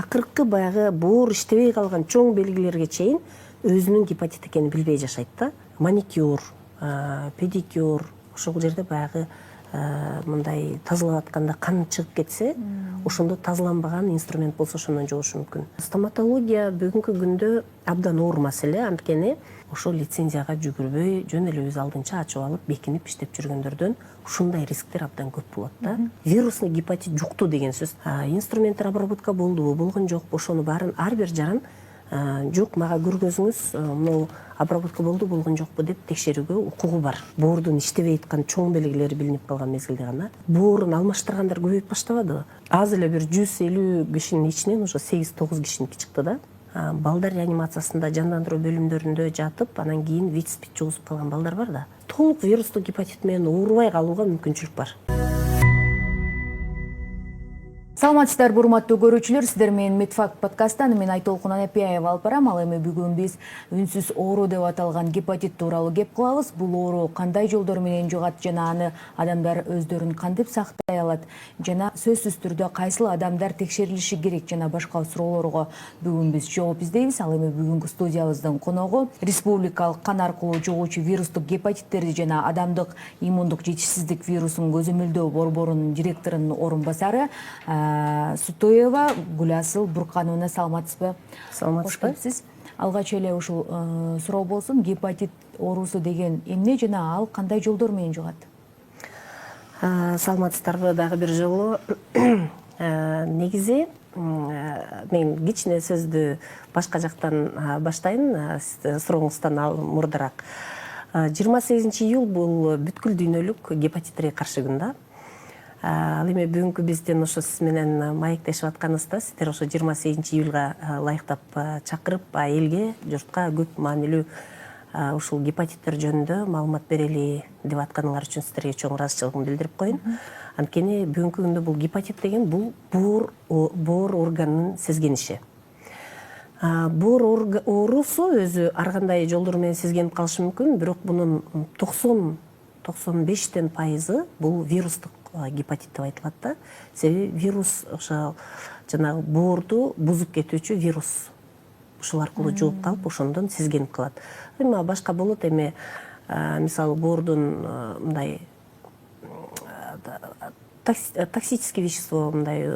акыркы баягы боор иштебей калган чоң белгилерге чейин өзүнүн гепатит экенин билбей жашайт да. Маникюр, педикюр, ошол жерде баягы мындай тазалап атканда кан чыгып кетсе, ошондо тазаланбаган инструмент болсо ошондон жугушу мүмкүн. Стоматология бүгүнкү күндө абдан оор маселе, анткени ошол лицензияга жүгүрбөй, жөн эле өз алдынча ачып алып, бекинип иштеп жүргөндөрдөн ушундай рисктер абдан көп болот да. Вирусный гепатит жукту деген сөз. Инструменттер обработка болдубу, болгон жокпу, ошону баарын ар бир жаран жок, мага көргөзүңүз, могу обработка болду, болгон жокпу деп текшерүүгө укугу бар. Боордун иштебей аткан чоң белгилери билинип калган мезгилде гана. Боорун алмаштыргандар көбөйүп баштабадыбы? Аз эле бир 150 кишинин ичинен уже 8-9 кишиники чыкты да. Балдар реанимациясында, жандандыруу бөлүмдөрүндө жатып, анан кийин ВИЧ-СПИД жугузуп калган балдар бар да. Толук вирустук гепатит менен оорубай калууга мүмкүнчүлүк бар. Саламатсыздар, урматтуу көрүүчүлөр, сиздер менен Медфакт подкасттан мен Айтолкун Анапияева алып барам. Ал эми бүгүн биз үнсүз оору деп аталган гепатит тууралуу кеп кылабыз. Бул оору кандай жолдор менен жугат жана аны адамдар өздөрүн кантип сактай алат жана сөзсүз түрдө кайсыл адамдар текшерилиши керек жана башка суроолорго бүгүн биз жооп издейбиз. Ал эми бүгүнкү студиябыздын коногу республикалык кан аркылуу жугуучу вирустук гепатиттерди жана адамдык иммундук жетишсиздик вирусун көзөмөлдөө борборунун директорунун орун басары Сутоева Гүласыл Буркановна. Саламатсызбы? Саламатсызбы. Алгач эле ушул суроо болсун, гепатит оорусу деген эмне жана ал кандай жолдор менен жугат? Саламатсыздарбы дагы бир жолу. Негизи мен кичине сөздү башка жактан баштайын, сурооңуздан мурдараак. 28 июл бул бүткүл дүйнөлүк гепатиттерге каршы күн да. Ал эми бүгүнкү биздин ошо сиз менен маектешип атканыбызда сиздер ошо 28 июлга ылайыктап чакырып элге, журтка көп маанилүү ушул гепатиттер жөнүндө маалымат берели деп атканыңар үчүн сиздерге чоң ыраазычылыгымды билдирип коеюн. Анткени бүгүнкү күндө бул гепатит деген бул боор органынын сезгениши. Боор оорусу өзү ар кандай жолдор менен сезгенип калышы мүмкүн, бирок мунун 90-95% бул вирустук гепатит деп айтылат да. Себеби вирус ошо жанагы боорду бузуп кетүүчү вирус. Ушул аркылуу жугуп калып, ошондон сезгенип калат. Эми башка болот, эми мисалы боордун мындай токсический вещество, мындай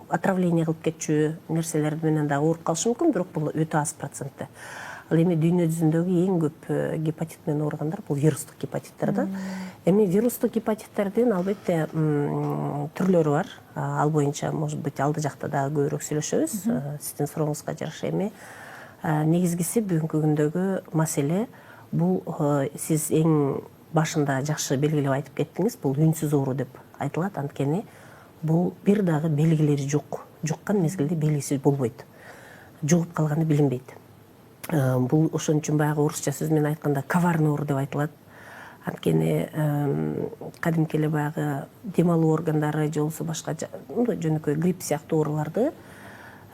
отравление кылып кетчү нерселер менен да ооруп калышы мүмкүн, бирок бул өтө аз процентте. Ал эми дүйнө жүзүндөгү эң көп гепатит менен ооругандар бул вирустук гепатиттер да. Эми вирустук гепатиттердин албетте түрлөрү бар. Ал боюнча, может быть, алды жакта да көбүрөөк сүйлөшөбүз. Сиздин сурооңузга жараша эми негизгиси бүгүнкү күндөгү маселе бул сиз эң башында жакшы белгилеп айтып кеттиңиз, бул үнсүз оору деп айтылат. Анткени бул бир дагы белгилери жок. Жуккан мезгилде белгиси болбойт. Жугуп калганы билинбейт. Бул ошон үчүн баягы орусча сөз менен айтканда коварный оору деп айтылат. Анткени кадимки эле баягы дем алуу органдары же болбосо башка жөнөкөй грипп сыяктуу ооруларды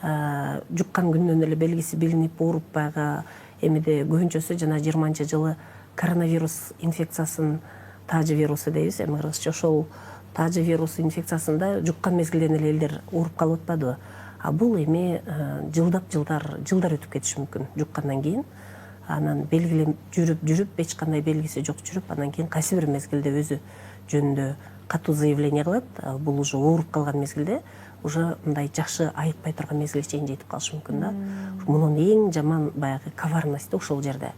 жуккан күндөн эле белгиси билинип ооруп баягы эмиде көбүнчөсү жана 20-жылы коронавирус инфекциясын таажы вирусу дейбиз, эми кыргызча. Ошол таажы вирус инфекциясында жуккан мезгилден эле элдер ооруп калып атпадыбы? Бул эми жылдар өтүп кетиши мүмкүн жуккандан кийин. Анан белгилеп жүрүп эч кандай белгиси жок жүрүп, анан кийин кайсы бир мезгилде өзү жөнүндө катуу заявление кылат. Бул уже ооруп калган мезгилде, уже мындай жакшы айыкпай турган мезгилге чейин жетип калышы мүмкүн да. Мунун эң жаман баягы коварности ошол жерде.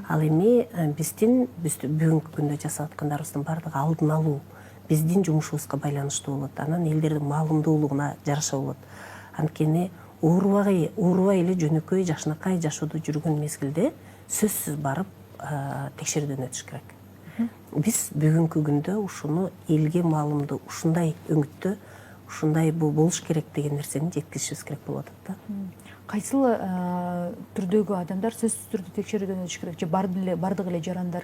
Ал эми биздин бүгүнкү күндө жасап аткандарыбыздын баардыгы алдын алуу биздин жумушубузга байланыштуу болот. Анан элдердин маалымдуулугуна жараша болот. Анткени оорубай эле жөнөкөй жакшынакай жашоодо жүргөн мезгилде сөзсүз барып текшерүүдөн өтүш керек. Биз бүгүнкү күндө ушуну элге маалымдоо, ушундай өңүттө, ушундай болуш керек деген нерсени жеткизишибиз керек болуп атат да. Кайсыл түрдөгү адамдар сөзсүз түрдө текшерүүдөн өтүш керек же бардык эле жарандар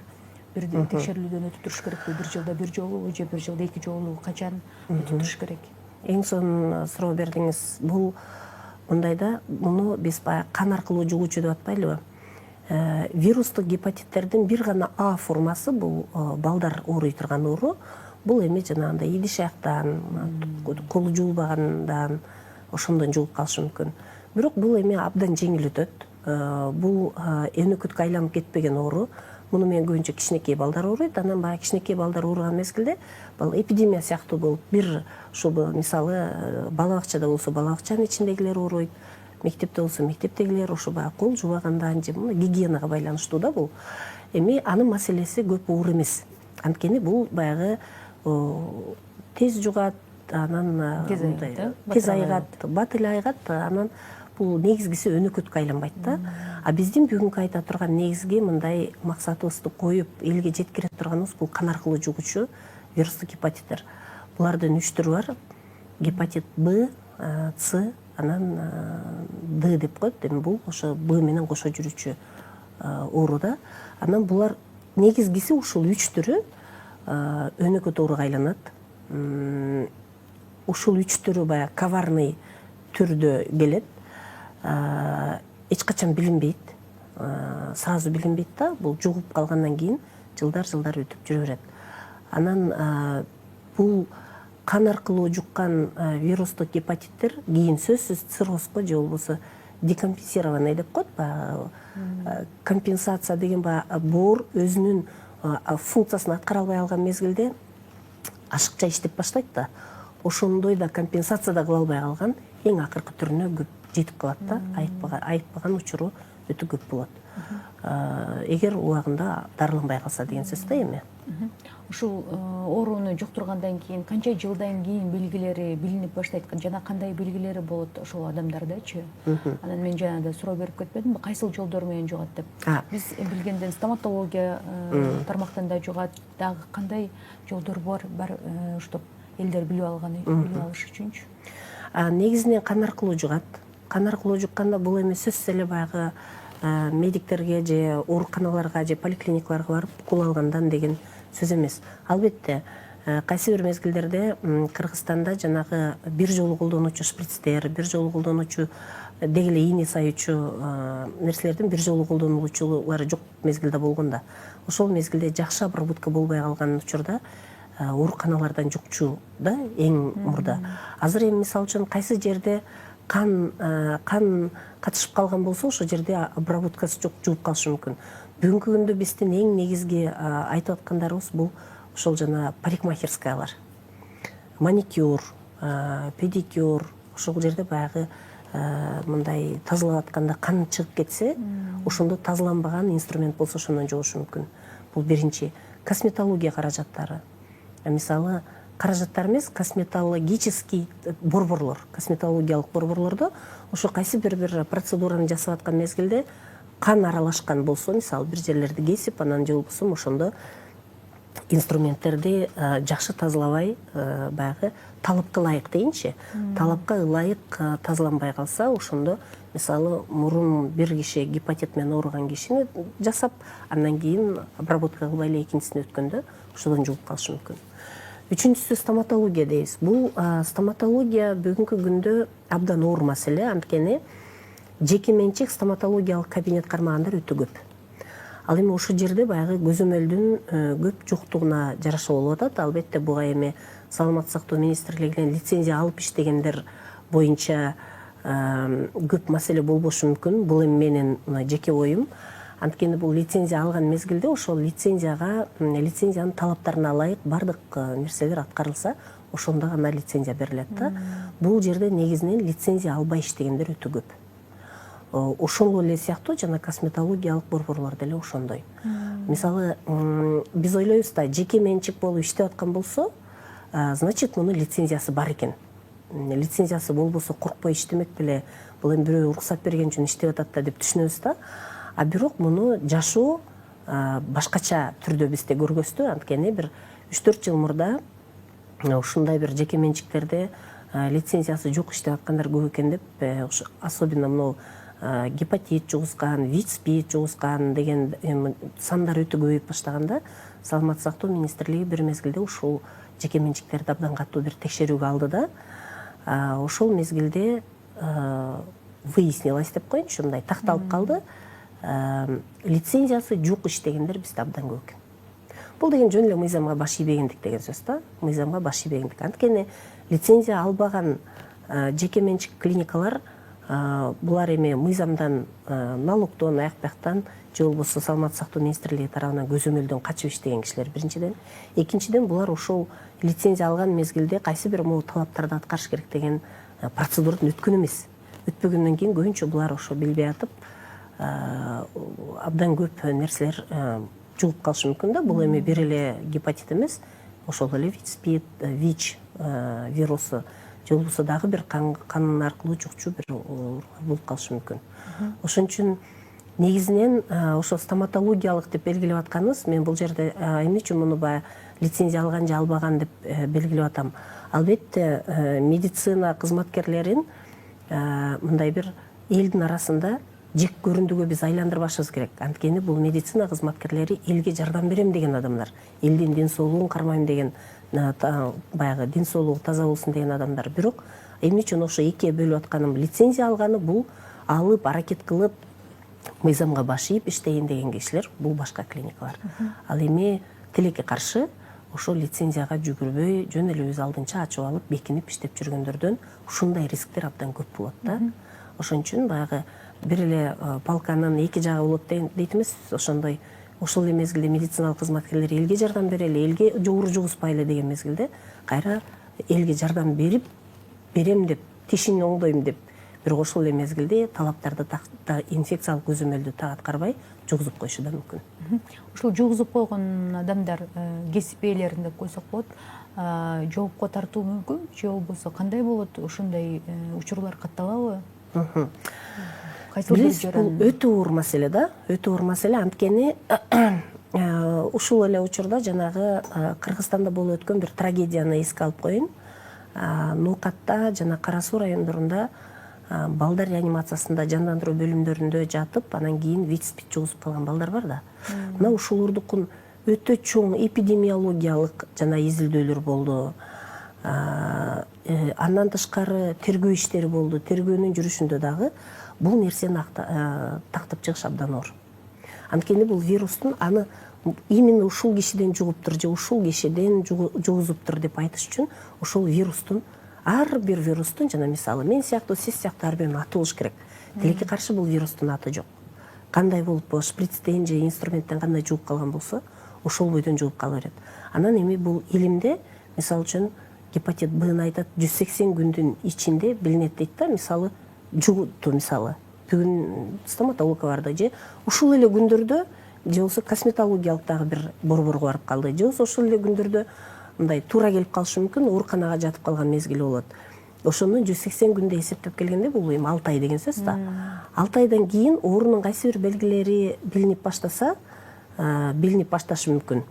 бир текшерүүлөрдөн өтүп туруш керекпи? Бир жылда бир жолу же бир жылда 2 жолу качан өтүп туруш керек? Эң сонун суроо бердиңиз. Бул мындайда, муну биз баягы кан аркылуу жугуучу деп атпайлыбы? Вирустук гепатиттердин бир гана А формасы, бул балдар ооруй турган оору. Бул эми жанагындай идиш аяктан, колу жуулбагандан, ошондон жугуп калышы мүмкүн. Бирок бул эми абдан жеңил өтөт. Бул өнөкөткө айланып кетпеген оору. Муну менен көбүнчө кичинекей балдар ооруйт. Анан баягы кичинекей балдар ооруган мезгилде бул эпидемия сыяктуу болуп, бир ушул мисалы бала бакчада болсо бала бакчанын ичиндегилер ооруйт, мектепте болсо мектептегилер, ошо баягы кол жубагандан же гигиенага байланыштуу да бул. Эми анын маселеси көп оор эмес. Анткени бул баягы тез жугат, анан тез айыгат, бат эле айыгат, анан бул негизгиси өнөкөткө айланбайт да. А биздин бүгүнкү айта турган негизги мындай максатыбызды коюп элге жеткире турганыбыз бул кан аркылуу жугуучу вирустук гепатиттер. Булардын 3 түрү бар. Гепатит Б, С, анан Д деп коет. Эми бул ошо Б менен кошо жүрүүчү оору да. Анан булар негизгиси ушул 3 түрү өнөкөт ооруга айланат. Ушул 3 түрү баягы коварный түрдө келет. Эч качан билинбейт, сразу билинбейт да, бул жугуп калгандан кийин жылдар өтүп жүрө берет. Анан бул кан аркылуу жуккан вирустук гепатиттер кийин сөзсүз циррозго же болбосо декомпенсированный деп коет, компенсация деген боор өзүнүн функциясын аткара албай алган мезгилде ашыкча иштеп баштайт да. Ошондой да компенсация да кыла албай калган эң акыркы түрүнө көп жетип калат да, айытпаган учуру өтө көп болот. Эгер убагында дарыланбай калса деген сөз да эми. Ушул ооруну жуктургандан кийин канча жылдан кийин белгилери билинип баштайт, жана кандай белгилери болот ошол адамдардачы? Анан мен жана да суроо берип кетпедимби, кайсыл жолдор менен жугат деп? Биз билгенден стоматология тармактарында жугат, дагы кандай жолдор бар, чтобы элдер билип алыш үчүнчү? Негизинен кан аркылуу жугат. Кан аркылуу жукканда бул эми сөзсүз эле баягы медиктерге же ооруканаларга же поликлиникаларга барып укул алгандан деген сөз эмес. Албетте, кайсы бир мезгилдерде Кыргызстанда жанагы бир жолу колдонуучу шприцтер, бир жолу колдонуучу деги эле ийне сайуучу нерселердин бир жолу колдонулуучулары жок мезгилде болгон да. Ошол мезгилде жакшы обработка болбой калган учурда ооруканалардан жукчу да эң мурда. Азыр эми мисалы үчүн кайсы жерде кан катышып калган болсо ошол жерде обработкасы жок жууп калышы мүмкүн. Бүгүнкү күндө биздин эң негизги айтып аткандарыбыз бул ошол жана парикмахерскаялар. Маникюр, педикюр, ошол жерде баягы мындай тазалап атканда кан чыгып кетсе, ошондо тазаланбаган инструмент болсо ошондон жугушу мүмкүн. Бул биринчи. Косметология каражаттары. Мисалы, каражаттар эмес, косметологический борборлор, косметологиялык борборлордо ошо кайсы бир процедураны жасап аткан мезгилде кан аралашкан болсо, мисалы, бир жерлерди кесип, анан же болбосо ошондо инструменттерди жакшы тазалабай, баягы талапка ылайык дейинчи, талапка ылайык тазаланбай калса, ошондо мисалы мурун бир киши гепатит менен ооруган кишини жасап, андан кийин обработка кылбай эле экинчисине өткөндө ошодон жугуп калышы мүмкүн. Үчүнчүсү стоматология дейбиз. Бул стоматология бүгүнкү күндө абдан оор маселе, анткени жеке менчик стоматологиялык кабинет кармагандар өтө көп. Ал эми ошол жерде баягы көзөмөлдүн көп жоктугуна жараша болуп атат. Албетте буга эми Саламаттык сактоо министрлигинен лицензия алып иштегендер боюнча көп маселе болбошу мүмкүн. Бул эми менин жеке оюм. Анткени бул лицензия алган мезгилде ошол лицензиянын талаптарына ылайык бардык нерселер аткарылса, ошондо гана лицензия берилет да. Бул жерде негизинен лицензия албай иштегендер өтө көп. Ошол эле сыяктуу жана косметологиялык борборлор деле ошондой. Мисалы, биз ойлойбуз да, жеке менчик болуп иштеп аткан болсо, значит, мунун лицензиясы бар экен. Лицензиясы болбосо коркпой иштемек беле, бул эми бирөө уруксат берген үчүн иштеп атат да деп түшүнөбүз да. А бирок муну жашоо башкача түрдө бизде көргөздү. Анткени бир 3-4 жыл мурда ушундай бир жеке менчиктерде лицензиясы жок иштеп аткандар көп экен деп, особенно мына гепатит жугузган, ВИЧ-СПИД жугузган деген сандар өтө көбөйүп баштаганда, Саламаттык сактоо министрлиги бир мезгилде ушул жеке менчиктерди абдан катуу бир текшерүүгө алды да. Ошол мезгилде выяснилось деп коеюнчу, мындай такталып калды. Лицензиясы жок иштегендер бизде абдан көп экен. Бул деген жөн эле мыйзамга баш ийбегендик деген сөз да. Мыйзамга баш ийбегендик. Анткени лицензия албаган жеке менчик клиникалар булар эми мыйзамдан, налогдон, аяк-бияктан же болбосо саламаттык сактоо министрлиги тарабынан көзөмөлдөн качып иштеген кишилер биринчиден. Экинчиден булар ошол лицензия алган мезгилде кайсы бир талаптарды аткарыш керек деген процедурадан өткөн эмес. Өтпөгөндөн кийин көбүнчө булар ошо билбей атып абдан көп нерселер жугуп калышы мүмкүн да. Бул эми бир эле гепатит эмес, ошол эле ВИЧ, ВИЧ вирусу же болбосо дагы бир кан аркылуу жукчу бир болуп калышы мүмкүн. Ошон үчүн негизинен ошо стоматологиялык деп белгилеп атканыбыз, мен бул жерде эмне үчүн муну баягы лицензия алган же албаган деп белгилеп атам. Албетте медицина кызматкерлерин мындай бир элдин арасында жек көрүндүгө биз айландырбашыбыз керек. Анткени бул медицина кызматкерлери элге жардам берем деген адамдар, элдин ден соолугун кармайм деген, баягы ден соолугу таза болсун деген адамдар. Бирок эмне үчүн ошо экиге бөлүп атканым, лицензия алганы бул алып, аракет кылып, мыйзамга баш ийип иштейин деген кишилер, бул башка клиникалар. Ал эми тилекке каршы ошол лицензияга жүгүрбөй, жөн эле өз алдынча ачып алып, бекинип иштеп жүргөндөрдөн ушундай рисктер абдан көп болот да. Ошон үчүн баягы бир эле палканын эки жагы болот дейт эмес, ошондой ошол эле мезгилде медициналык кызматкерлер элге жардам берели, элге жогору жугузпайлы деген мезгилде кайра элге жардам берем деп, тишин оңдойм деп, бирок ошол эле мезгилде талаптарды инфекциялык көзөмөлдү так аткарбай жугузуп коюшу да мүмкүн. Ушул жугузуп койгон адамдар кесип ээлерин деп койсок болот, жоопко тартуу мүмкүн же болбосо кандай болот? Ошондой учурлар катталабы? Билесиз, бул өтө оор маселе да, өтө оор маселе. Анткени ушул эле учурда жанагы Кыргызстанда болуп өткөн бир трагедияны эске алып коеюн. Ноокатта жана Кара Суу райондорунда балдар реанимациясында, жандандыруу бөлүмдөрүндө жатып, анан кийин ВИЧ-СПИД жугузуп калган балдар бар да. Мына ушулордукун өтө чоң эпидемиологиялык жана изилдөөлөр болду. Андан тышкары тергөө иштери болду. Тергөөнүн жүрүшүндө дагы бул нерсени тактап чыгыш абдан оор. Анткени бул вирустун аны именно ушул кишиден жугуптур же ушул кишиден жугузуптур деп айтыш үчүн ошол вирустун, ар бир вирустун, жана мисалы мен сыяктуу, сиз сыяктуу ар биринин аты болуш керек. Тилекке каршы бул вирустун аты жок. Кандай болуп, шприцтен же инструменттен кандай жугуп калган болсо, ошол бойдон жугуп кала берет. Анан эми бул илимде, мисалы үчүн гепатит Б-ны айтат 180 күндүн ичинде билинет дейт да, мисалы жугутту, мисалы бүгүн стоматологко барды же ушул эле күндөрдө, же болбосо косметологиялык дагы бир борборго барып калды, же болбосо ушул эле күндөрдө мындай туура келип калышы мүмкүн, ооруканага жатып калган мезгили болот. Ошону 180 күндө эсептеп келгенде бул эми 6 ай деген сөз да. 6 айдан кийин оорунун кайсы бир белгилери билинип баштаса, билинип башташы мүмкүн.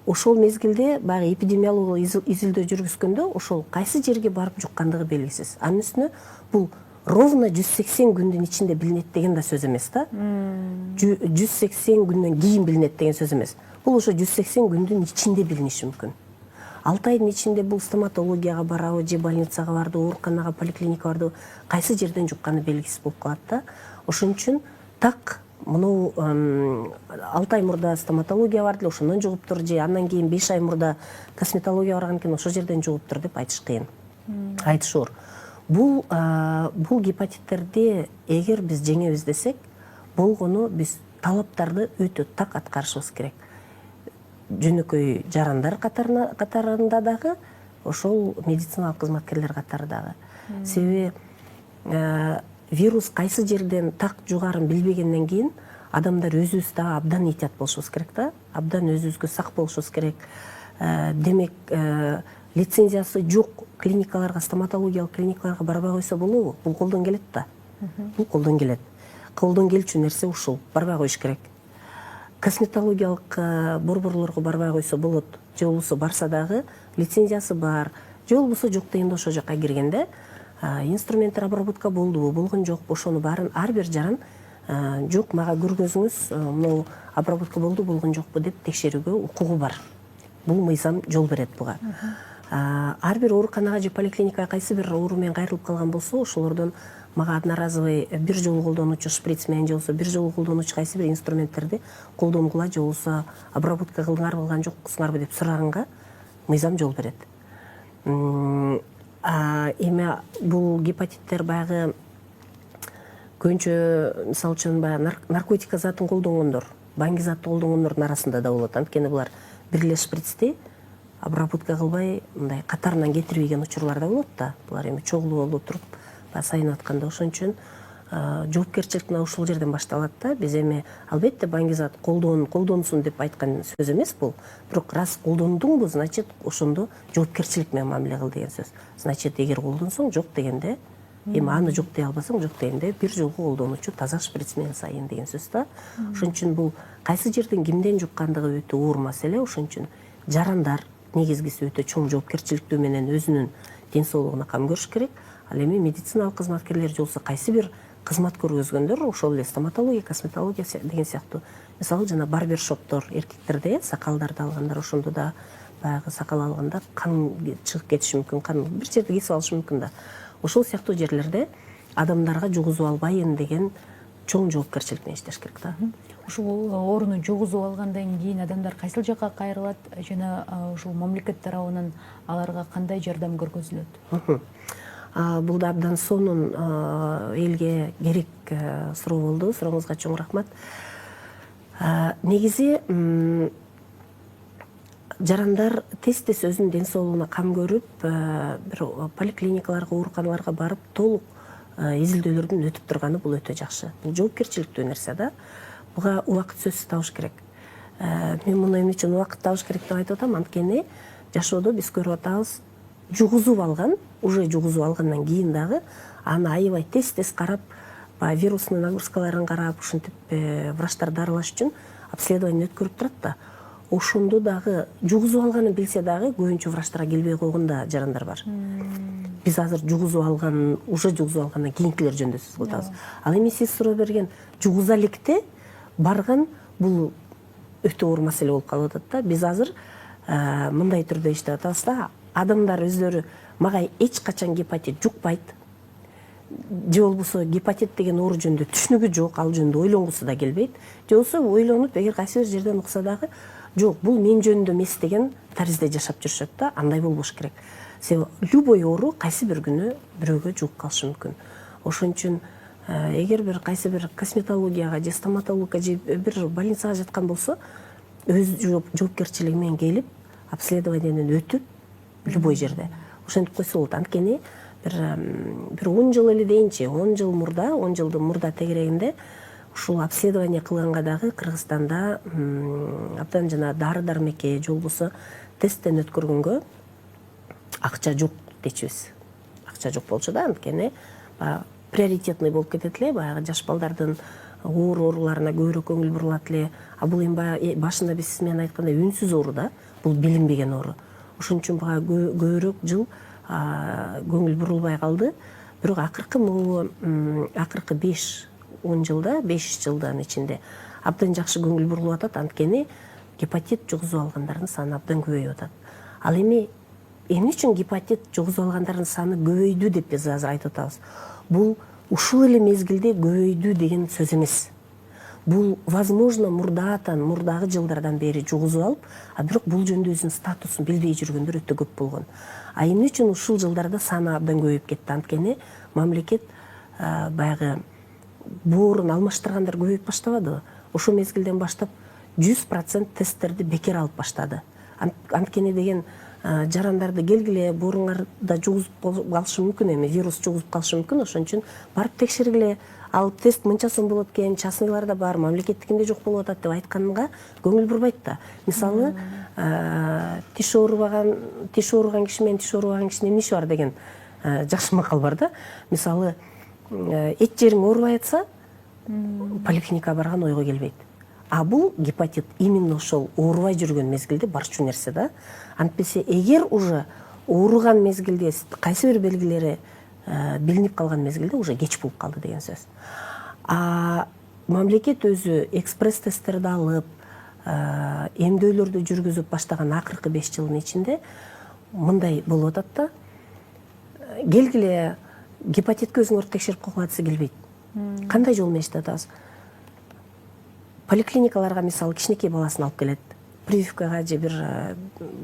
Ошол мезгилде баягы эпидемиологиялык изилдөө жүргүзгөндө ошол кайсы жерге барып жуккандыгы белгисиз. Анын үстүнө бул ровно 180 күндүн ичинде билинет деген да сөз эмес да. 180 күндөн кийин билинет деген сөз эмес. Бул ошо 180 күндүн ичинде билиниши мүмкүн. 6 айдын ичинде бул стоматологияга барабы, же больницага барды, ооруканага, поликлиникага барды, кайсы жерден жукканы белгисиз болуп калат да. Ошон үчүн так муну 6 ай мурда стоматология барды, ошондон жугуптур, же андан кийин 5 ай мурда косметология барган экен, ошол жерден жугуптур деп айтыш кыйын. Айтыш оор. Бул гепатиттерди эгер биз жеңебиз десек, болгону биз талаптарды өтө так аткарышыбыз керек. Жөнөкөй жарандар катарында дагы, ошол медициналык кызматкерлер катары дагы. Себеби вирус кайсы жерден так жугарын билбегенден кийин адамдар өзүбүз дагы абдан этият болушубуз керек да, абдан өзүбүзгө сак болушубуз керек. Демек, лицензиясы жок клиникаларга, стоматологиялык клиникаларга барбай койсо болобу? Бул колдон келет да. Бул колдон келет. Колдон келчү нерсе ушул, барбай коюш керек. Косметологиялык борборлорго барбай койсо болот, же болбосо барса дагы лицензиясы бар, же болбосо жок дегенде ошол жака киргенде инструменттер обработка болдубу, болгон жокпу, ошону баарын ар бир жаран жок, мага көргөзүңүз, могу обработка болду, болгон жокпу деп текшерүүгө укугу бар. Бул мыйзам жол берет буга. Ар бир ооруканага же поликлиникага кайсы бир оору менен кайрылып калган болсо, ошолордон мага одноразовый бир жолу колдонуучу шприц менен же болбосо бир жолу колдонуучу кайсы бир инструменттерди колдонгула, же болбосо обработка кылдыңарбы, кылган жоксуңарбы деп сураганга мыйзам жол берет. Эми бул гепатиттер баягы көбүнчө мисалы үчүн баягы наркотика затын колдонгондор, баңги затты колдонгондордун арасында да болот. Анткени булар бир эле шприцти обработка кылбай мындай катарынан кетирбеген учурлар да болот да. Булар эми чогулуп болуп туруп сайынып атканда, ошон үчүн жоопкерчилик мына ушул жерден башталат да. Биз эми албетте баңги зат колдонсун деп айткан сөз эмес бул. Бирок раз колдондуңбу, значит ошондо жоопкерчилик менен мамиле кыл деген сөз. Значит, эгер колдонсоң, жок дегенде, эми аны жок дей албасаң, жок дегенде бир жолку колдонуучу таза шприц менен сайын деген сөз да. Ошон үчүн бул кайсы жерден кимден жуккандыгы өтө оор маселе. Ошон үчүн жарандар негизгиси өтө чоң жоопкерчиликтүү менен өзүнүн ден соолугуна кам көрүш керек. Ал эми медициналык кызматкерлер же болбосо кайсы бир кызмат көргөзгөндөр, ошол эле стоматология, косметология деген сыяктуу. Мисалы жана барбершоптор, эркектерде сакалдарды алгандар, ошондо да баягы сакал алганда кан чыгып кетиши мүмкүн, кан бир жерде кесип алышы мүмкүн да. Ошол сыяктуу жерлерде адамдарга жугузуп албайын деген чоң жоопкерчилик менен иштеш керек да. Ушул ооруну жугузуп алгандан кийин адамдар кайсыл жакка кайрылат жана ушул мамлекет тарабынан аларга кандай жардам көргөзүлөт? Бул да абдан сонун элге керек суроо болду. Сурооңузга чоң рахмат. Негизи жарандар тез өзүнүн ден соолугуна кам көрүп, бир поликлиникаларга, ооруканаларга барып толук изилдөөлөрдөн өтүп турганы бул өтө жакшы. Бул жоопкерчиликтүү нерсе да. Буга убакыт сөзсүз табыш керек. Мен муну эмне үчүн убакыт табыш керек деп айтып атам? Анткени жашоодо биз көрүп атабыз, жугузуп алган, уже жугузуп алгандан кийин дагы аны аябай тез карап, вирусный нагрузкаларын карап, ушинтип врачтар дарылаш үчүн обследование өткөрүп турат да. Ошондо дагы жугузуп алганын билсе дагы көбүнчө врачтарга келбей койгон да жарандар бар. Биз азыр жугузуп алган, уже жугузуп алгандан кийинкилер жөнүндө сөз кылып атабыз. Ал эми сиз суроо берген жугуза электе барган бул өтө оор маселе болуп калып атат да. Биз азыр мындай түрдө иштеп атабыз да. Адамдар өздөрү мага эч качан гепатит жукпайт, же болбосо гепатит деген оору жөнүндө түшүнүгү жок, ал жөнүндө ойлонгусу да келбейт, же болбосо ойлонуп, эгер кайсы бир жерден укса дагы, жок, бул мен жөнүндө эмес деген таризде жашап жүрүшөт да. Андай болбош керек. Себеби любой оору кайсы бир күнү бирөөгө жугуп калышы мүмкүн. Ошон үчүн эгер бир кайсы бир косметологияга же стоматологга же бир больницага жаткан болсо, өз жоопкерчилиги менен келип, обследованиеден өтүп, любой жерде ошентип койсо болот. Анткени бир 10 жыл эле дейинчи, 10 жыл мурда, 10 жылдын мурда тегерегинде ушул обследование кылганга дагы Кыргызстанда абдан жана дары-дармекке же болбосо тесттен өткөргөнгө акча жок дечүбүз. Акча жок болчу да, анткени приоритетный болуп кетет эле, баягы жаш балдардын оор ооруларына көбүрөөк көңүл бурулат эле. А бул эми башында биз сиз менен айткандай үнсүз оору да, бул билинбеген оору. Ошон үчүн буга көбүрөөк жыл көңүл бурулбай калды. Бирок акыркы 5-10 жылда, 5 жылдын ичинде абдан жакшы көңүл бурулуп атат. Анткени гепатит жугузуп алгандардын саны абдан көбөйүп атат. Ал эми эмне үчүн гепатит жугузуп алгандардын саны көбөйдү деп биз азыр айтып атабыз? Бул ушул эле мезгилде көбөйдү деген сөз эмес. Бул возможно мурдагы жылдардан бери жугузуп алып, бирок бул жөнүндө өзүнүн статусун билбей жүргөндөр өтө көп болгон. Эмне үчүн ушул жылдарда саны абдан көбөйүп кетти? Анткени мамлекет баягы боорун алмаштыргандар көбөйүп баштабадыбы? Ошол мезгилден баштап 100% тесттерди бекер алып баштады. Анткени деген жарандарды келгиле, бооруңарда жугузуп калышы мүмкүн, эми вирус жугузуп калышы мүмкүн, ошон үчүн барып текшергиле, ал тест мынча сом болот экен, частныйларда бар, мамлекеттикинде жок болуп атат деп айтканга көңүл бурбайт да. Мисалы, тиш ооруган киши менен тиш ооруган кишинин эмне иши бар деген жакшы макал бар да. Мисалы, эч жериң оорубай атса, поликлиникага барган ойго келбейт. А бул гепатит именно ошол оорубай жүргөн мезгилде барчу нерсе да. Антпесе эгер уже ооруган мезгилде кайсы бир белгилери билинип калган мезгилде уже кеч болуп калды деген сөз. Мамлекет өзү экспресс тесттерди алып, эмдөөлөрдү жүргүзүп баштаган акыркы 5 жылдын ичинде мындай болуп атат да. Келгиле, гепатитке өзүңөрдү текшерип койгула десе келбейт. Кандай жол менен иштеп атабыз? Поликлиникаларга мисалы кичинекей баласын алып келет. прививкага же бир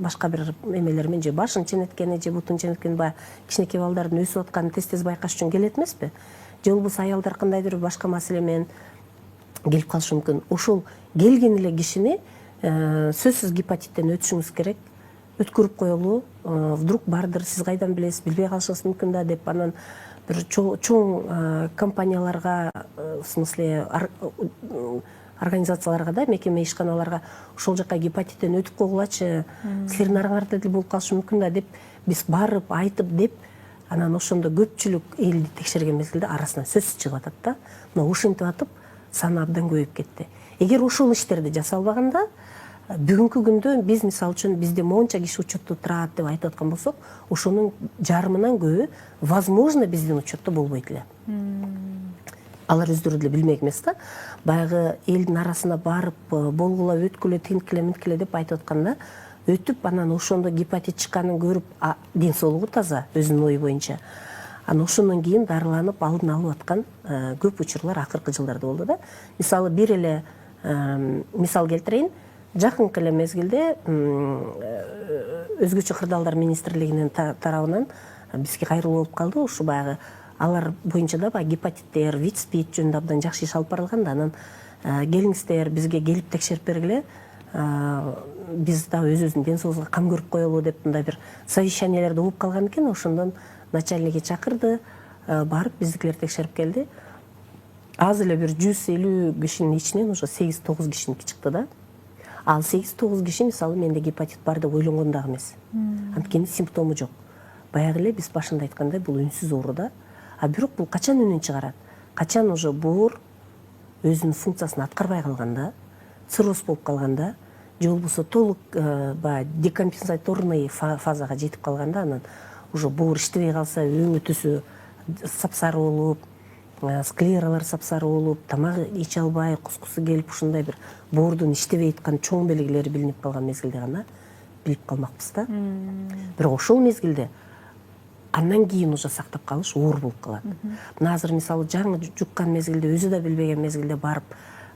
башка бир эмелер же башын ченеткени же бутун ченеткени баягы кичинекей балдардын өсүп атканын тез байкаш үчүн келет эмеспи, же болбосо аялдар кандайдыр башка маселе менен келип калышы мүмкүн. Ошол келген эле кишини сөзсүз гепатиттен өтүшүңүз керек, өткөрүп коелу, вдруг бардыр, сиз кайдан билесиз, билбей калышыңыз мүмкүн да деп, анан бир чоң компанияларга, в смысле организацияларга да, мекеме ишканаларга ошол жака гепатиттен өтүп койгулачы, силердин араңарда деле болуп калышы мүмкүн да деп, биз барып айтып деп, анан ошондо көпчүлүк элди текшерген мезгилде арасынан сөз чыгып атат да. Мына ушинтип атып саны абдан көбөйүп кетти. Эгер ошол иштерди жасалбаганда, бүгүнкү күндө биз мисалы үчүн бизде монча киши учетто турат деп айтып аткан болсок, ошонун жарымынан көбү возможно биздин учетто болбойт эле. Алар өздөрү деле билмек эмес да. Баягы элдин арасына барып болгула, өткүлө, тинткиле, минткиле деп айтып атканда, өтүп анан ошондо гепатит чыкканын көрүп, ден соолугу таза өзүнүн ою боюнча. Анан ошондон кийин дарыланып, алдын алып аткан көп учурлар акыркы жылдарда болду да. Мисалы бир эле мисал келтирейин. Жакынкы эле мезгилде өзгөчө кырдаалдар министрлигинин тарабынан бизге кайрылуу болуп калды. Ушу баягы алар боюнча да баягы гепатиттер, ВИЧ-СПИД жөнүндө абдан жакшы иш алып барылган да. Анан келиңиздер, бизге келип текшерип бергиле. Биз да өзүбүздүн ден соолугубузга кам көрүп коелу деп мындай бир совещаниялерде болуп калган экен. Ошондон начальниги чакырды, барып биздикилер текшерип келди. Аз эле бир 150 кишинин ичинен уже 8-9 кишиники чыкты да. Ал 8-9 киши мисалы менде гепатит бар деп ойлонгон дагы эмес. Анткени симптому жок. Баягы эле биз башында айткандай бул үнсүз оору да. А бирок бул качан үнүн чыгарат? Качан уже боор өзүнүн функциясын аткарбай калганда, цирроз болуп калганда, же болбосо толук декомпенсаторный фазага жетип калганда, анан уже боор иштебей калса, өңү түсү сапсары болуп, склералар сапсары болуп, тамак иче албай, кускусу келип, ушундай бир боордун иштебей аткан чоң белгилери билинип калган мезгилде гана билип калмакпыз да. Бирок ошол мезгилде андан кийин уже сактап калыш оор болуп калат. Мына азыр мисалы жаңы жуккан мезгилде, өзү да билбеген мезгилде барып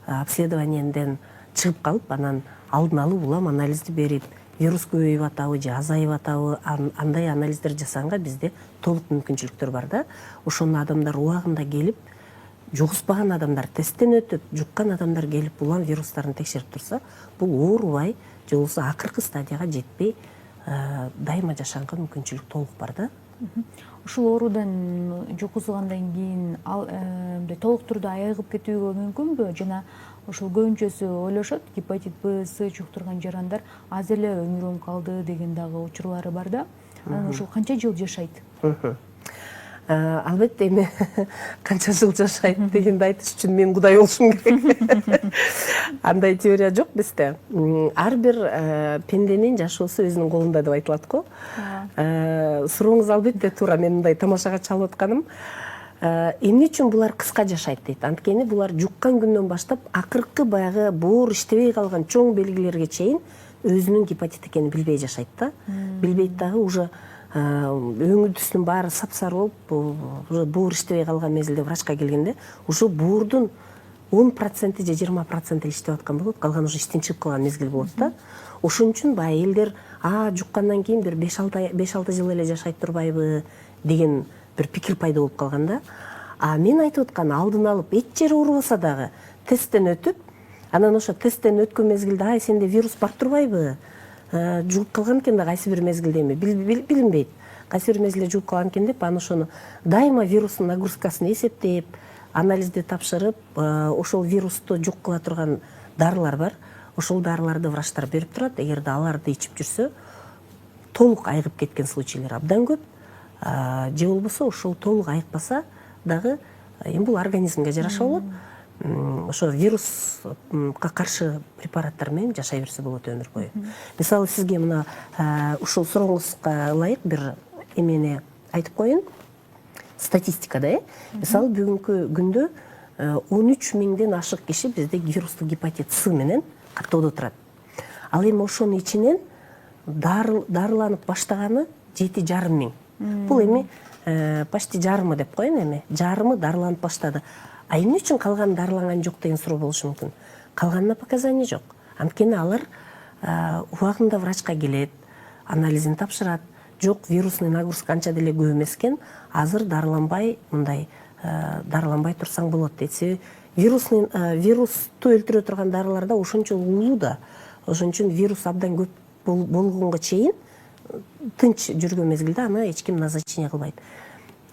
обследованиеден чыгып калып, анан алдын алып улам анализди берип, вирус көбөйүп атабы же азайып атабы, андай анализдер жасаганга бизде толук мүмкүнчүлүктөр бар да. Ошону адамдар убагында келип, жугузбаган адамдар тесттен өтүп, жуккан адамдар келип улам вирустарын текшерип турса, бул оорубай, же болбосо акыркы стадияга жетпей, дайыма жашаганга мүмкүнчүлүк толук бар да. Ушул оорудан жугузгандан кийин толук түрдө айыгып кетүүгө мүмкүнбү? Жана ошол көбүнчөсү ойлошот, гепатит Б, С жуктурган жарандар аз эле өмүрүм калды деген дагы учурлары бар да. Анан ошол канча жыл жашайт? Албетте эми канча жыл жашайт дегенди айтыш үчүн мен Кудай болушум керек. Андай теория жок бизде. Ар бир пенденин жашоосу өзүнүн колунда деп айтылат го. Сурооңуз албетте туура, мен мындай тамашага чалып атканым. Эмне үчүн булар кыска жашайт дейт? Анткени булар жуккан күндөн баштап акыркы баягы боор иштебей калган чоң белгилерге чейин өзүнүн гепатит экенин билбей жашайт да. Билбейт дагы, уже өңү түсүнүн баары сапсары болуп, уже боор иштебей калган мезгилде врачка келгенде, уже боордун 10% же 20% иштеп аткан болот, калган уже иштен чыгып калган мезгил болот да. Ошон үчүн баягы элдер жуккандан кийин бир 5-6 жыл эле жашайт турбайбы деген бир пикир пайда болуп калган да. Мен айтып аткан алдын алып, эч жери оорубаса дагы тесттен өтүп, анан ошо тесттен өткөн мезгилде сенде вирус бар турбайбы? Жугуп калган экен да кайсы бир мезгилде эми билинбейт. Кайсы бир мезгилде жугуп калган экен деп, анан ошону дайыма вирустун нагрузкасын эсептеп, анализди тапшырып, ошол вирусту жок кыла турган дарылар бар. Ошол дарыларды врачтар берип турат. Эгерде аларды ичип жүрсө, толук айыгып кеткен случайлар абдан көп. Же болбосо ошол толук айыкпаса дагы, эми бул организмге жараша болот. Ошо вируска каршы препараттар менен жашай берсе болот өмүр бою. Мисалы сизге мына ушул сурооңузга ылайык бир эмени айтып коеюн. Статистикада, мисалы бүгүнкү күндө 13 миңден ашык киши бизде вирустук гепатит С менен каттоодо турат. Ал эми ошонун ичинен дарыланып баштаганы 7,5 миң. Бул эми почти жарымы деп коеюн, эми жарымы дарыланып баштады. Эмне үчүн калган дарыланган жок деген суроо болушу мүмкүн. Калганына показания жок. Анткени алар убагында врачка келет, анализин тапшырат. Жок, вирусный нагрузка анча деле көп эмес экен, азыр дарыланбай мындай дарыланбай турсаң болот дейт. Себеби вирусту өлтүрө турган дарыларда ошончо улуу да. Ошон үчүн вирус абдан көп болгонго чейин тынч жүргөн мезгилде аны эч ким назначение кылбайт.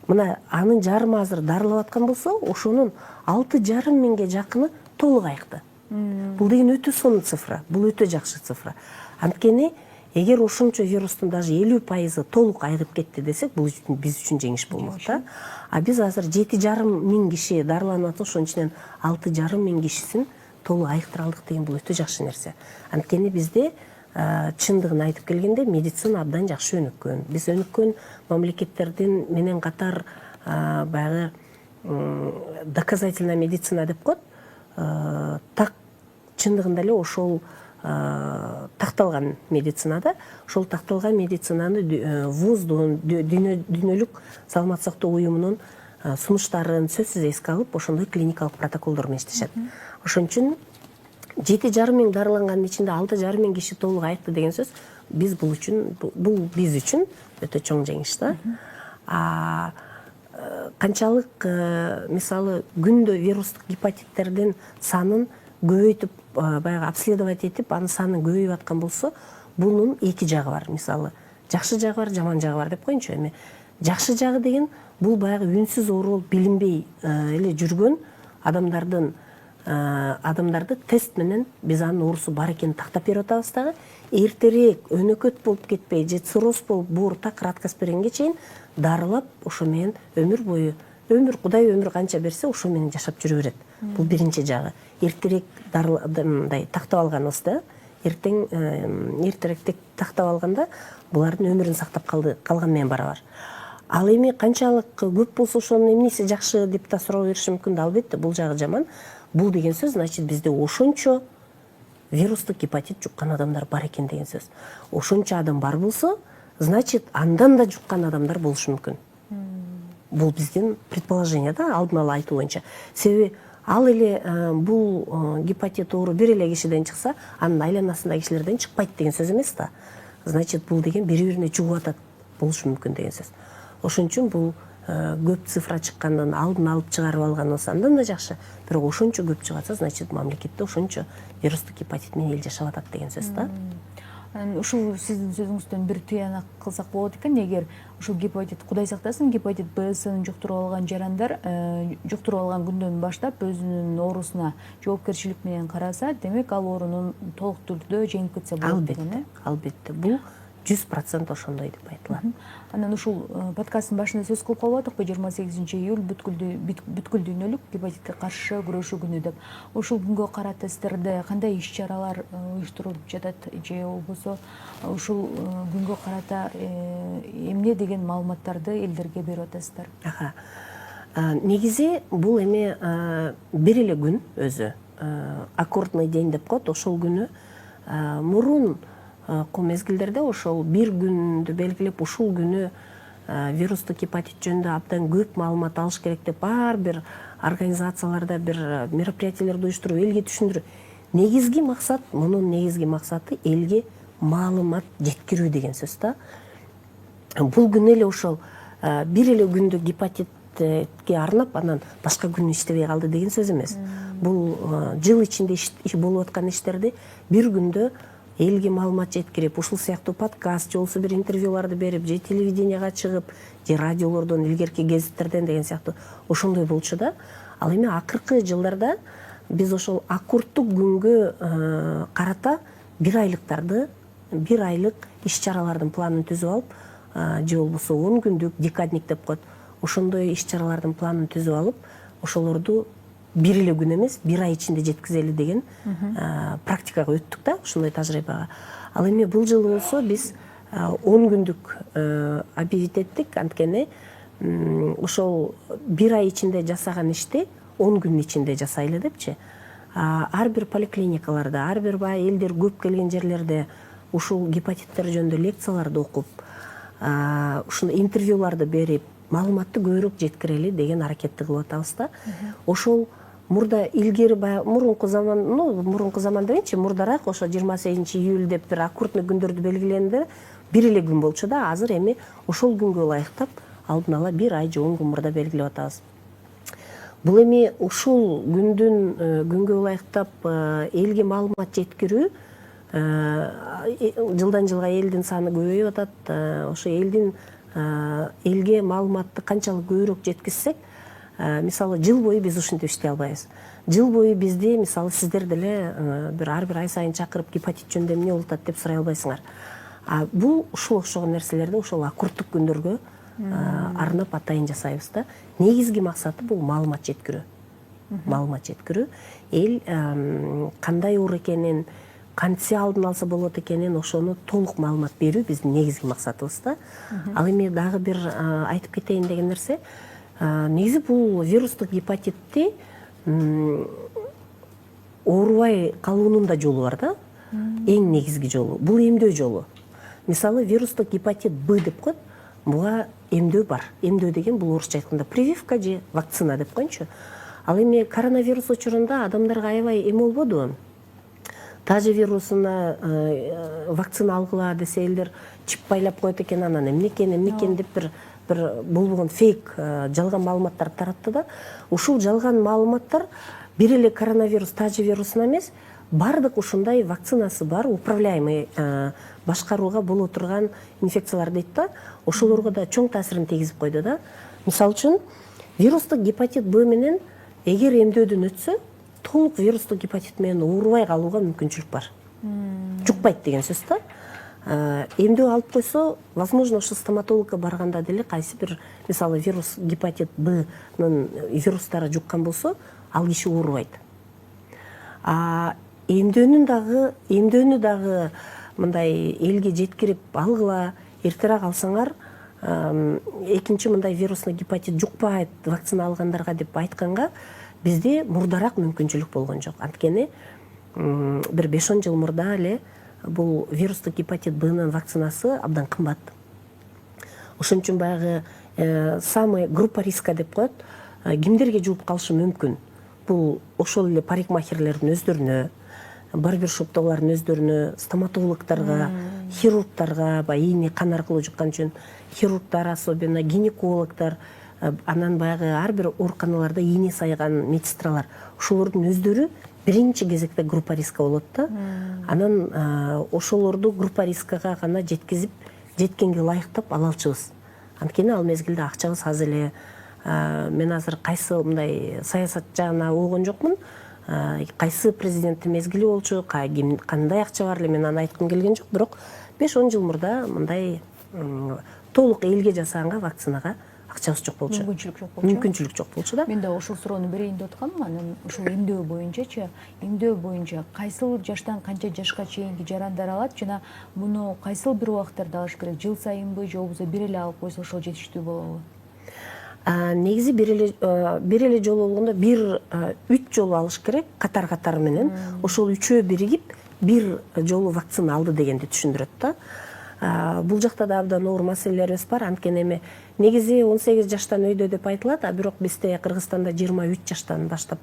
Мына анын жарымы азыр дарылап аткан болсо, ошонун 6,5 миңге жакыны толук айыкты. Бул деген өтө сонун цифра, бул өтө жакшы цифра. Анткени эгер ошончо вирустун даже 50% толук айыгып кетти десек, бул биз үчүн жеңиш болмок да. А биз азыр 7,5 миң киши дарыланып атат, ошонун ичинен 6,5 миң кишисин толук айыктыра алдык деген бул өтө жакшы нерсе. Анткени бизде чындыгын айтып келгенде медицина абдан жакшы өнүккөн. Биз өнүккөн мамлекеттердин менен катар баягы доказательная медицина деп коет. Так чындыгында эле ошол такталган медицинада, ошол такталган медицинаны ВУЗдун, дүйнөлүк саламаттык сактоо уюмунун сунуштарын сөзсүз эске алып, ошондой клиникалык протоколдор менен иштешет. Ошон үчүн 7,5 миң дарылангандын ичинде 6,5 миң киши толук айыкты деген сөз бул биз үчүн өтө чоң жеңиш да. Канчалык мисалы күндө вирустук гепатиттердин санын көбөйтүп, баягы обследовать этип, анын саны көбөйүп аткан болсо, бунун эки жагы бар. Мисалы, жакшы жагы бар, жаман жагы бар деп коеюнчу. Эми жакшы жагы деген бул баягы үнсүз оору билинбей эле жүргөн адамдарды тест менен биз анын оорусу бар экенин тактап берип атабыз дагы. Эртерээк өнөкөт болуп кетпей, же цирроз болуп буурта краткость бергенге чейин дарылап, ошо менен өмүр бою, Кудай өмүр канча берсе, ошо менен жашап жүрө берет. Бул биринчи жагы. Эртерээк тактап алганыбыз да, эртерээк тактап алганда булардын өмүрүн сактап калган менен барабар. Ал эми канчалык көп болсо ошонун эмнеси жакшы деп да суроо бериши мүмкүн да, албетте бул жагы жаман. Бул деген сөз, значит, бизде ошончо вирустук гепатит жуккан адамдар бар экен деген сөз. Ошончо адам бар болсо, значит, андан да жуккан адамдар болушу мүмкүн. Бул биздин предположение да, алдын ала айтуу боюнча. Себеби ал эле бул гепатит оору бир эле кишиден чыкса, анын айланасындагы кишилерден чыкпайт деген сөз эмес да. Значит, бул деген бири-бирине жугуп атат болушу мүмкүн деген сөз. Ошон үчүн бул көп цифра чыккандын алдын алып чыгарып алганыбыз андан да жакшы. Бирок ошончо көп чыгып атса, значит, мамлекетте ошончо вирустук гепатит менен эл жашап атат деген сөз да. Ушул сиздин сөзүңүздөн бир тыянак кылсак болот экен, эгер ушул гепатит, Кудай сактасын, гепатит Б-сын жуктуруп алган жарандар жуктуруп алган күндөн баштап өзүнүн оорусуна жоопкерчилик менен караса, демек ал оорунун толук түрдө жеңип кетсе болот деген, э? Албетте, бул 100% ошондой деп айтылат. Анан ушул подкасттын башында сөз кылып калып атыкпы, 28-июль бүткүл дүйнөлүк гепатитке каршы күрөшүү күнү деп. Ушул күнгө карата сиздерде кандай иш-чаралар уюштурулуп жатат, же болбосо ушул күнгө карата эмне деген маалыматтарды элдерге берип атасыздар? Негизи бул эми бир эле күн өзү, аккордный день деп коет. Ошол күнү мурун мезгилдерде ошол бир күндү белгилеп, ушул күнү вирустук гепатит жөнүндө абдан көп маалымат алыш керек деп ар бир организацияларда бир мероприятияларды уюштуруп, элге түшүндүрүү. Мунун негизги максаты элге маалымат жеткирүү деген сөз да. Бул күн эле ошол бир эле күндү гепатитке арнап, анан башка күн иштебей калды деген сөз эмес. Бул жыл ичинде болуп аткан иштерди бир күндө элге маалымат жеткирип, ушул сыяктуу подкаст, же болбосо бир интервьюларды берип, же телевиденияга чыгып, же радиолордон, илгерки гезиттерден деген сыяктуу ошондой болчу да. Ал эми акыркы жылдарда биз ошол аккурттук күнгө карата бир айлык иш-чаралардын планын түзүп алып, же болбосо 10 күндүк декадник деп коет, ошондой иш-чаралардын планын түзүп алып, ошолорду бир эле күн эмес, бир ай ичинде жеткизели деген практикага өттүк да, ошондой тажрыйбага. Ал эми бул жылы болсо биз 10 күндүк объявить эттик, анткени ошол бир ай ичинде жасаган ишти 10 күн ичинде жасайлы депчи. Ар бир поликлиникаларда, ар бир элдер көп келген жерлерде ушул гепатиттер жөнүндө лекцияларды окуп, ушул интервьюларды берип, маалыматты көбүрөөк жеткирели деген аракетти кылып атабыз да. Ошол мурда илгери мурунку заман, мурунку заман дегенчи, мурдараак ошо 28-июль деп бир аккуртный күндөрдү белгилегенде бир эле күн болчу да. Азыр эми ошол күнгө ылайыктап алдын ала 1 ай же 10 күн мурда белгилеп атабыз. Бул эми ушул күнгө ылайыктап элге маалымат жеткирүү, жылдан жылга элдин саны көбөйүп атат. Ошо элге маалыматты канчалык көбүрөөк жеткизсек, мисалы жыл бою биз ушинтип иштей албайбыз. Жыл бою бизди мисалы сиздер деле ар бир ай сайын чакырып гепатит жөнүндө эмне болуп атат деп сурай албайсыңар. Бул ушул окшогон нерселерди ушул аккурттук күндөргө арнап атайын жасайбыз да. Негизги максаты бул маалымат жеткирүү. Маалымат жеткирүү. Эл кандай оор экенин, кантсе алдын алса болот экенин ошону толук маалымат берүү биздин негизги максатыбыз да. Ал эми дагы бир айтып кетейин деген нерсе, негизи бул вирустук гепатитти оорубай калуунун да жолу бар да. Эң негизги жолу бул эмдөө жолу. Мисалы вирустук гепатит Б деп коет, буга эмдөө бар. Эмдөө деген бул орусча айтканда прививка же вакцина деп коеюнчу. Ал эми коронавирус учурунда адамдарга аябай эме болбодубу? Тажы вирусуна вакцина алгыла десе элдер чип байлап коет экен, анан эмне экен деп бир болбогон фейк жалган маалыматтар таратты да. Ушул жалган маалыматтар бир эле коронавирус, тажы вирусуна эмес, бардык ушундай вакцинасы бар, управляемый башкарууга боло турган инфекциялар дейт да. Ошолорго да чоң таасирин тийгизип койду да. Мисалы үчүн, вирустук гепатит Б менен эгер эмдөөдөн өтсө, толук вирустук гепатит менен оорубай калууга мүмкүнчүлүк бар. Жукпайт деген сөз да. Эмдөө алып койсо, возможно, ошо стоматологко барганда деле кайсы бир, мисалы, вирус гепатит Б'нын вирустары жуккан болсо, ал киши оорубайт. Эмдөөнү дагы мындай элге жеткирип алгыла, эртерээк алсаңар, экинчи мындай вирусный гепатит жукпайт вакцина алгандарга деп айтканга бизде мурдараак мүмкүнчүлүк болгон жок. Анткени бир 5-10 жыл мурда эле бул вирустук гепатит Б'нын вакцинасы абдан кымбат. Ошон үчүн баягы самый группа риска деп коет, кимдерге жугуп калышы мүмкүн? Бул ошол эле парикмахерлердин өздөрүнө, барбершоптогулардын өздөрүнө, стоматологторго, хирургтарга, ийне кан аркылуу жуккан үчүн хирургтар, особенно гинекологдор, анан баягы ар бир ооруканаларда ийне сайган медсестралар, ошолордун өздөрү биринчи кезекте группа риска болот да. Анан ошолорду группа рискага гана жеткенге ылайыктап ала алчубыз. Анткени ал мезгилде акчабыз аз эле. Мен азыр кайсы мындай саясат жагына болгон жокмун. Кайсы президенттин мезгили болчу, кандай акча бар эле, мен аны айткым келген жок. Бирок 5-10 жыл мурда мындай толук элге жасаганга вакцинага акчабыз жок болчу. Мүмкүнчүлүк жок болчу да. Мен да ошол суроону берейин деп аткам. Анан ушул эмдөө боюнча кайсыл жаштан канча жашка чейинки жарандар алат жана муну кайсыл бир убакыттарда алыш керек? Жыл сайынбы же болбосо бир эле алып койсо ошол жетиштүү болобу? Негизи бир эле жолу болгондо 3 жолу алыш керек, катар менен. Ошол үчөө биригип бир жолу вакцина алды дегенди түшүндүрөт да. Бул жакта да абдан оор маселелерибиз бар. Анткени эми негизи 18 жаштан өйдө деп айтылат, бирок бизде Кыргызстанда 23 жаштан баштап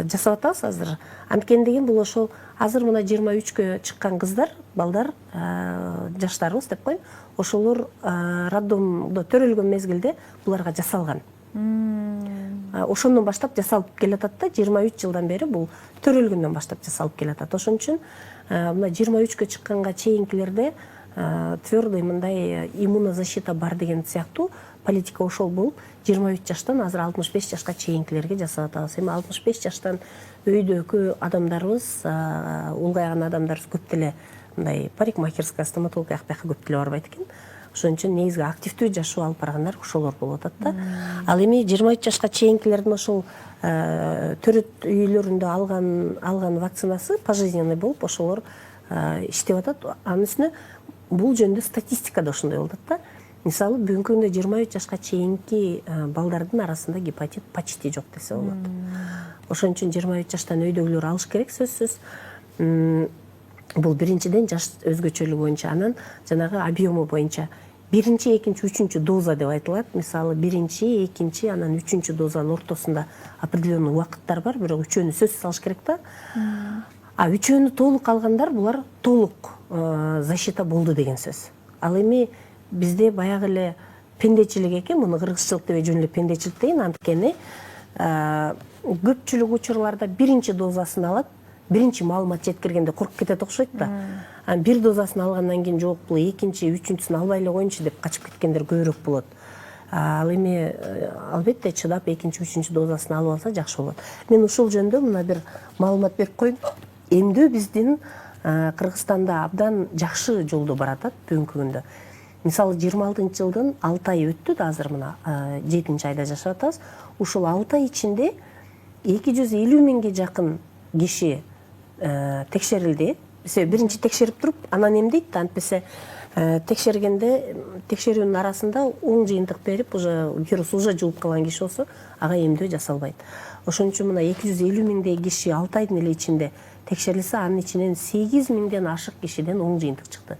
жасап атабыз азыр. Анткени деген бул ошол азыр мына 23кө чыккан кыздар, балдар, жаштарыбыз деп коеюн, ошолор роддомдо төрөлгөн мезгилде буларга жасалган. Ошондон баштап жасалып келатат да, 23 жылдан бери бул төрөлгөндөн баштап жасалып келатат. Ошон үчүн мына 23кө чыкканга чейинкилерде твердый мындай иммунозащита бар деген сыяктуу политика ошол болуп, 23 жаштан азыр 65 жашка чейинкилерге жасап атабыз. Эми 65 жаштан өйдөгү адамдарыбыз, улгайган адамдарыбыз көп деле мындай парикмахерская, стоматолог аяк бияка көп деле барбайт экен. Ошон үчүн негизги активдүү жашоо алып баргандар ошолор болуп атат да. Ал эми 23 жашка чейинкилердин ошол төрөт үйлөрүндө алган вакцинасы пожизненный болуп ошолор иштеп атат. Анын үстүнө бул жөнүндө статистика да ошондой болуп атат да. Мисалы бүгүнкү күндө 23 жашка чейинки балдардын арасында гепатит почти жок десе болот. Ошон үчүн 23 жаштан өйдөгүлөр алыш керек сөзсүз. Бул биринчиден жаш өзгөчөлүгү боюнча, анан жанагы объему боюнча биринчи, экинчи, үчүнчү доза деп айтылат. Мисалы биринчи, экинчи, анан үчүнчү дозанын ортосунда определенный убакыттар бар, бирок үчөөнү сөзсүз алыш керек да. А үчөөнү толук алгандар булар толук защита болду деген сөз. Ал эми бизде баягы эле пендечилик экен, муну кыргызчылык деп жөн эле пендечилик дейин, анткени көпчүлүк учурларда биринчи дозасын алат, биринчи маалымат жеткиргенде куруп кетет окшойт да. Бир дозасын алгандан кийин жок, бул экинчи, үчүнчүсүн албай эле коеюнчу деп качып кеткендер көбүрөөк болот. Ал эми албетте чыдап экинчи, үчүнчү дозасын алып алса жакшы болот. Мен ушул жөндө мына бир маалымат берип коеюн. Эмдөө биздин Кыргызстанда абдан жакшы жолдо баратат бүгүнкү күндө. Мисалы 26-жылдын 6 ай өттү да, азыр мына 7-айда жашап атабыз. Ушул 6 ай ичинде 250 миңге жакын киши текшерилди. Биринчи текшерип туруп, анан эмдейт да, антпесе текшергенде текшерүүнүн арасында оң жыйынтык берип, уже вирус уже жугуп калган киши болсо, ага эмдөө жасалбайт. Ошон үчүн мына 250 миңдей киши 6 айдын эле ичинде текшерилсе, анын ичинен 8 миңден ашык кишиден оң жыйынтык чыкты.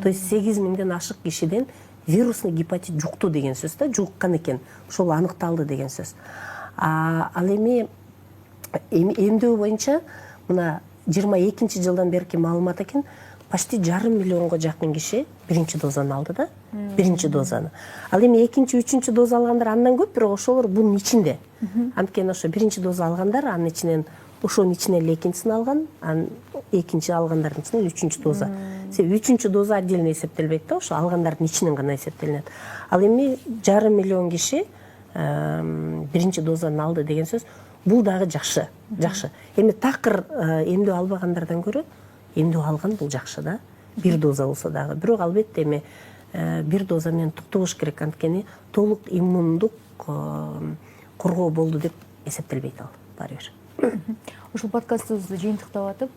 То есть 8 миңден ашык кишиден вирусный гепатит жукту деген сөз да, жуккан экен. Ошол аныкталды деген сөз. Ал эми эмдөө боюнча мына 22-жылдан берки маалымат экен, почти 1,5 миллионго жакын киши биринчи дозаны алды да, биринчи дозаны. Ал эми экинчи, үчүнчү доза алгандар андан көп, бирок ошолор бунун ичинде. Анткени ошо биринчи доза алгандар анын ичинен ошонун ичинен эле экинчисин алган, анан экинчи алгандардын ичинен үчүнчү доза. Себеби үчүнчү доза отдельно эсептелбейт да, ошо алгандардын ичинен гана эсептелинет. Ал эми 1,5 миллион киши биринчи дозаны алды деген сөз. Бул дагы жакшы, жакшы. Эми такыр эмдөө албагандардан көрө эмдөө алган бул жакшы да. Бир доза болсо дагы. Бирок албетте эми бир доза менен токтогуш керек, анткени толук иммундук коргоо болду деп эсептелбейт ал баары бир. Ушул подкастыбызды жыйынтыктап атып,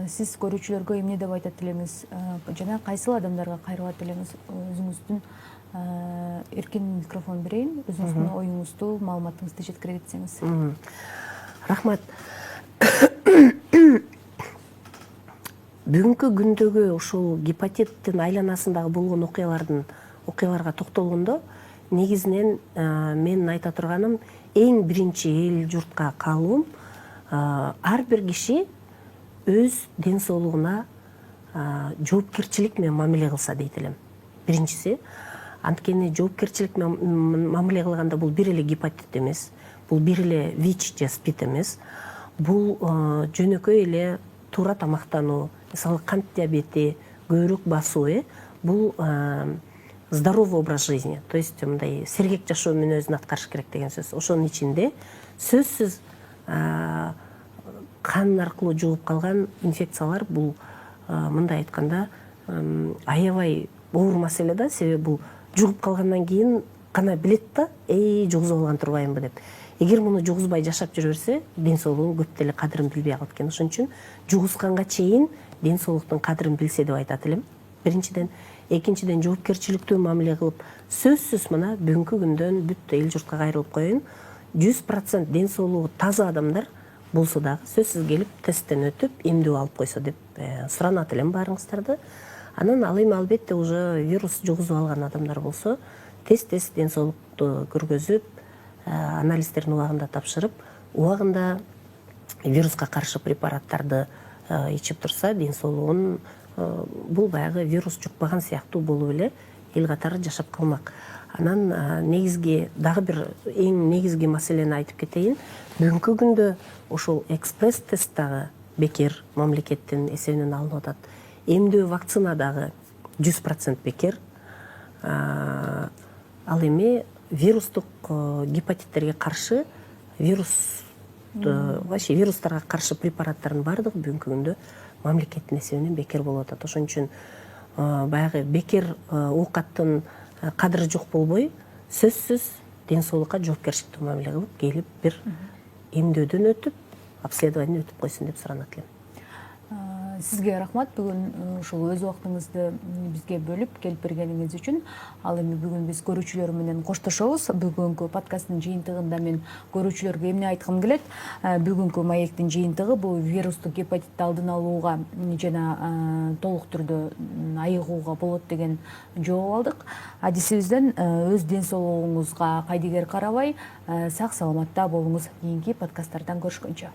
сиз көрүүчүлөргө эмне деп айтат элеңиз, жана кайсыл адамдарга кайрылат элеңиз? Өзүңүздүн эркин микрофон берейин, өзүңүздүн оюңузду, маалыматыңызды жеткире кетсеңиз. Рахмат. Бүгүнкү күндөгү ушул гепатиттин айланасындагы болгон окуяларга токтолгондо, негизинен менин айта турганым, эң биринчи эл журтка каалоом, ар бир киши өз ден соолугуна жоопкерчилик менен мамиле кылса дейт элем. Биринчиси, анткени жоопкерчилик менен мамиле кылганда бул бир эле гепатит эмес, бул бир эле ВИЧ же СПИД эмес. Бул жөнөкөй эле туура тамактануу, мисалы кант диабети, көбүрөөк басуу, бул здоровый образ жизни, то есть мындай сергек жашоо менен өзүн аткарыш керек деген сөз. Ошонун ичинде сөзсүз кан аркылуу жугуп калган инфекциялар бул мындай айтканда аябай оор маселе да, себеби бул жугуп калгандан кийин гана билет да, жугузуп алган турбаймынбы деп. Эгер муну жугузбай жашап жүрө берсе, ден соолугунун көп деле кадырын билбей калат экен. Ошон үчүн жугузганга чейин ден соолуктун кадырын билсе деп айтат элем. Биринчиден, экинчиден жоопкерчиликтүү мамиле кылып, сөзсүз мына бүгүнкү күндөн бүт эл журтка кайрылып коеюн, 100% ден соолугу таза адамдар болсо дагы сөзсүз келип тесттен өтүп эмдөө алып койсо деп суранат элем баарыңыздарды. Анан ал эми албетте уже вирус жугузуп алган адамдар болсо, тез ден соолукту көргөзүп, анализдерин убагында тапшырып, убагында вируска каршы препараттарды ичип турса, ден соолугун бул баягы вирус жукпаган сыяктуу болуп эле эл катары жашап калмак. Анан негизги дагы бир эң негизги маселени айтып кетейин. Бүгүнкү күндө ошол экспресс тест дагы бекер мамлекеттин эсебинен алынып атат. Эмдөө вакцина дагы 100% бекер. Ал эми вирустук гепатиттерге каршы вирустарга каршы препараттардын баардыгы бүгүнкү күндө мамлекеттин эсебинен бекер болуп атат. Ошон үчүн баягы бекер оокаттын кадыры жок болбой, сөзсүз ден соолукка жоопкерчиликтүү мамиле кылып, келип бир эмдөөдөн өтүп, обследованиеден өтүп койсун деп суранат элем. Сизге рахмат бүгүн ушул өз убактыңызды бизге бөлүп келип бергениңиз үчүн. Ал эми бүгүн биз көрүүчүлөр менен коштошобуз. Бүгүнкү подкасттын жыйынтыгында мен көрүүчүлөргө эмне айткым келет? Бүгүнкү маектин жыйынтыгы бул вирустук гепатитти алдын алууга жана толук түрдө айыгууга болот деген жооп алдык. Адисибизден өз ден соолугуңузга кайдыгер карабай, сак саламатта болуңуз. Кийинки подкасттардан көрүшкөнчө.